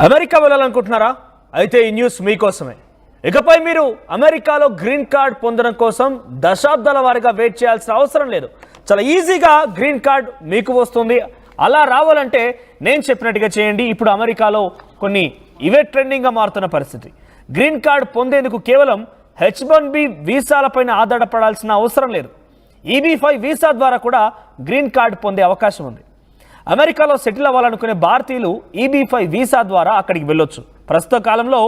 America వెళ్ళాలనుకుంటున్నారా? అయితే ఈ న్యూస్ మీకోసమే. ఇకపై మీరు అమెరికాలో గ్రీన్ కార్డ్ పొందడం కోసం దశాబ్దాల వారీగా వెయిట్ చేయాల్సిన అవసరం లేదు. చాలా ఈజీగా గ్రీన్ కార్డ్ మీకు వస్తుంది. అలా రావాలంటే నేను చెప్పినట్టుగా చేయండి. ఇప్పుడు అమెరికాలో కొన్ని ఇవే ట్రెండింగ్గా మారుతున్న పరిస్థితి. గ్రీన్ కార్డ్ పొందేందుకు కేవలం H1B వీసాలపైన ఆధారపడాల్సిన అవసరం లేదు. EB5 వీసా ద్వారా కూడా గ్రీన్ కార్డ్ పొందే అవకాశం ఉంది. అమెరికాలో సెటిల్ అవ్వాలనుకునే భారతీయులు EB5 వీసా ద్వారా అక్కడికి వెళ్ళొచ్చు. ప్రస్తుత కాలంలో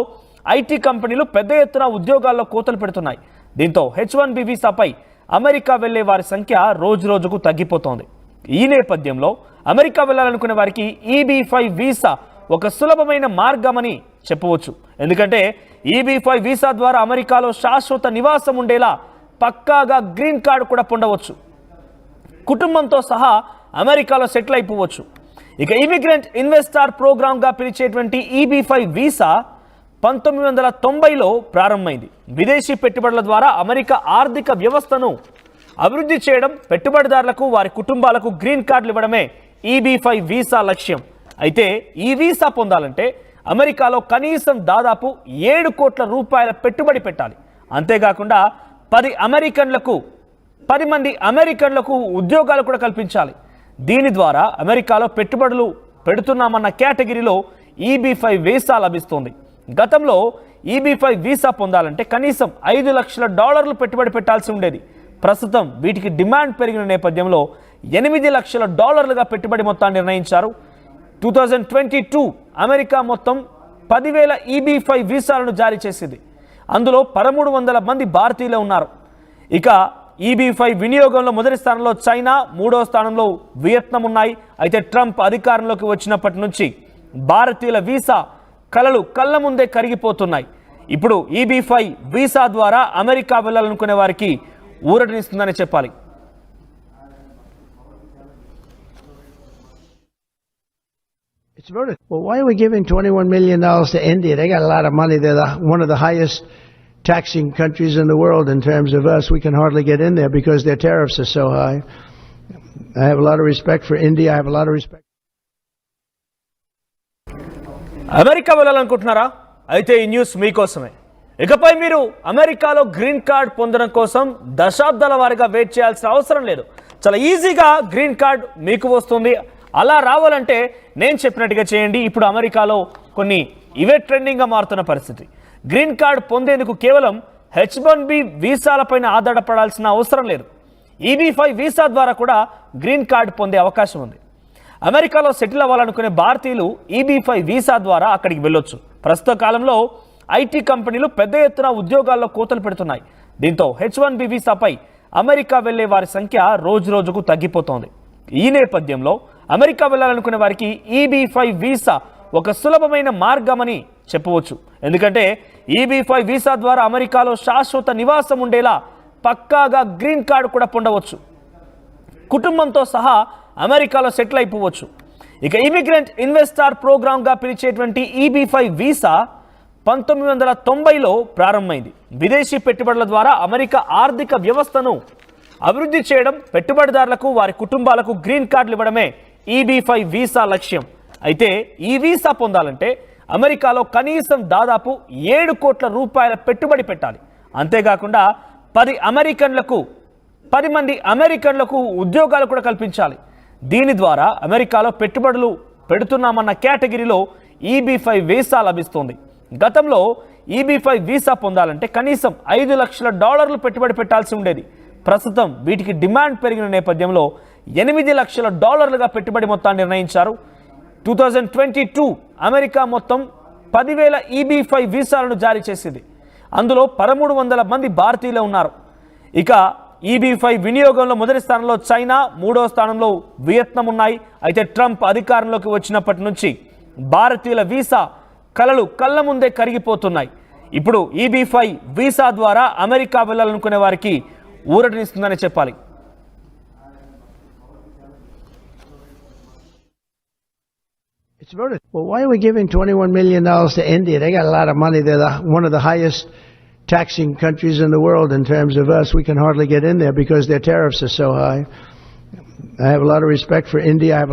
IT కంపెనీలు పెద్ద ఎత్తున ఉద్యోగాల్లో కోతలు పెడుతున్నాయి. దీంతో H1B వీసాపై అమెరికా వెళ్లే వారి సంఖ్య రోజు రోజుకు తగ్గిపోతోంది. ఈ నేపథ్యంలో అమెరికా వెళ్ళాలనుకునే వారికి EB5 వీసా ఒక సులభమైన మార్గమని చెప్పవచ్చు. ఎందుకంటే EB5 వీసా ద్వారా అమెరికాలో శాశ్వత నివాసం ఉండేలా పక్కాగా గ్రీన్ కార్డు కూడా పొందవచ్చు. కుటుంబంతో సహా అమెరికాలో సెటిల్ అయిపోవచ్చు. ఇక ఇమిగ్రెంట్ ఇన్వెస్టర్ ప్రోగ్రామ్గా పిలిచేటువంటి EB5 వీసా 1990లో ప్రారంభమైంది. విదేశీ పెట్టుబడుల ద్వారా అమెరికా ఆర్థిక వ్యవస్థను అభివృద్ధి చేయడం, పెట్టుబడిదారులకు వారి కుటుంబాలకు గ్రీన్ కార్డులు ఇవ్వడమే EB5 వీసా లక్ష్యం. అయితే ఈ వీసా పొందాలంటే అమెరికాలో కనీసం దాదాపు 7 కోట్ల రూపాయల పెట్టుబడి పెట్టాలి. అంతేకాకుండా 10 మంది అమెరికన్లకు ఉద్యోగాలు కూడా కల్పించాలి. దీని ద్వారా అమెరికాలో పెట్టుబడులు పెడుతున్నామన్న కేటగిరీలో EB5 వీసా లభిస్తుంది. గతంలో EB5 వీసా పొందాలంటే కనీసం $5 లక్షల పెట్టుబడి పెట్టాల్సి ఉండేది. ప్రస్తుతం వీటికి డిమాండ్ పెరిగిన నేపథ్యంలో $8 లక్షల పెట్టుబడి మొత్తాన్ని నిర్ణయించారు. 2022 అమెరికా మొత్తం 10,000 EB5 వీసాలను జారీ చేసింది. అందులో 1,300 మంది భారతీయులు ఉన్నారు. ఇక EB5 వినియోగంలో మొదటి స్థానంలో చైనా, 3వ స్థానంలో వియత్నాం ఉన్నాయి. అయితే ట్రంప్ అధికారంలోకి వచ్చినప్పటి నుంచి భారతీయుల వీసా కలలు కళ్ళ ముందే కరిగిపోతున్నాయి. ఇప్పుడు EB5 వీసా ద్వారా అమెరికా వెళ్ళాలనుకునే వారికి ఊరటనిస్తుందని చెప్పాలి. It's about it. Well, why are we giving $21 million to India? They got a lot of money. They're one of the highest taxing countries in the world in terms of us. We can hardly get in there because their tariffs are so high. I have a lot of respect for India. I have a lot of respect. America వెళ్ళాలనుకుంటున్నారా? అయితే ఈ news మీకోసమే. ఇకపై మీరు అమెరికాలో green card పొందడం కోసం దశాబ్దాల వారీగా వెయిట్ చేయాల్సిన అవసరం లేదు. చాలా ఈజీగా గ్రీన్ కార్డ్ మీకు వస్తుంది. అలా రావాలంటే నేను చెప్పినట్టుగా చేయండి. ఇప్పుడు అమెరికాలో కొన్ని ఇవే ట్రెండింగ్గా మారుతున్న పరిస్థితి. గ్రీన్ కార్డ్ పొందేందుకు కేవలం H1B వీసాలపైన ఆధారపడాల్సిన అవసరం లేదు. EB5 వీసా ద్వారా కూడా గ్రీన్ కార్డ్ పొందే అవకాశం ఉంది. అమెరికాలో సెటిల్ అవ్వాలనుకునే భారతీయులు EB5 వీసా ద్వారా అక్కడికి వెళ్ళొచ్చు. ప్రస్తుత కాలంలో IT కంపెనీలు పెద్ద ఎత్తున ఉద్యోగాల్లో కోతలు పెడుతున్నాయి. దీంతో H1B వీసాపై అమెరికా వెళ్లే వారి సంఖ్య రోజు రోజుకు తగ్గిపోతోంది. ఈ నేపథ్యంలో అమెరికా వెళ్ళాలనుకునే వారికి EB5 వీసా ఒక సులభమైన మార్గమని చెప్పవచ్చు. ఎందుకంటే EB5 వీసా ద్వారా అమెరికాలో శాశ్వత నివాసం ఉండేలా పక్కాగా గ్రీన్ కార్డు కూడా పొందవచ్చు. కుటుంబంతో సహా అమెరికాలో సెటిల్ అయిపోవచ్చు. ఇక ఇమిగ్రెంట్ ఇన్వెస్టర్ ప్రోగ్రామ్గా పిలిచేటువంటి EB5 వీసా 1990లో ప్రారంభమైంది. విదేశీ పెట్టుబడుల ద్వారా అమెరికా ఆర్థిక వ్యవస్థను అభివృద్ధి చేయడం, పెట్టుబడిదారులకు వారి కుటుంబాలకు గ్రీన్ కార్డులు ఇవ్వడమే EB5 వీసా లక్ష్యం. అయితే ఈ వీసా పొందాలంటే అమెరికాలో కనీసం దాదాపు 7 కోట్ల రూపాయల పెట్టుబడి పెట్టాలి. అంతేకాకుండా 10 మంది అమెరికన్లకు ఉద్యోగాలు కూడా కల్పించాలి. దీని ద్వారా అమెరికాలో పెట్టుబడులు పెడుతున్నామన్న కేటగిరీలో EB5 వీసా లభిస్తుంది. గతంలో EB5 వీసా పొందాలంటే కనీసం $5 లక్షల పెట్టుబడి పెట్టాల్సి ఉండేది. ప్రస్తుతం వీటికి డిమాండ్ పెరిగిన నేపథ్యంలో $8 లక్షల పెట్టుబడి మొత్తాన్ని నిర్ణయించారు. 2022 అమెరికా మొత్తం 10,000 EB5 వీసాలను జారీ చేసింది. అందులో 1,300 మంది భారతీయులు ఉన్నారు. ఇక EB5 వినియోగంలో మొదటి స్థానంలో చైనా, 3వ స్థానంలో వియత్నాం ఉన్నాయి. అయితే ట్రంప్ అధికారంలోకి వచ్చినప్పటి నుంచి భారతీయుల వీసా కలలు కళ్ళ ముందే కరిగిపోతున్నాయి. ఇప్పుడు EB5 వీసా ద్వారా అమెరికా వెళ్ళాలనుకునే వారికి ఊరటనిస్తుందని చెప్పాలి. It's about it. Well, why are we giving $21 million to India? They got a lot of money. They're one of the highest taxing countries in the world in terms of us. We can hardly get in there because their tariffs are so high. I have a lot of respect for India. I have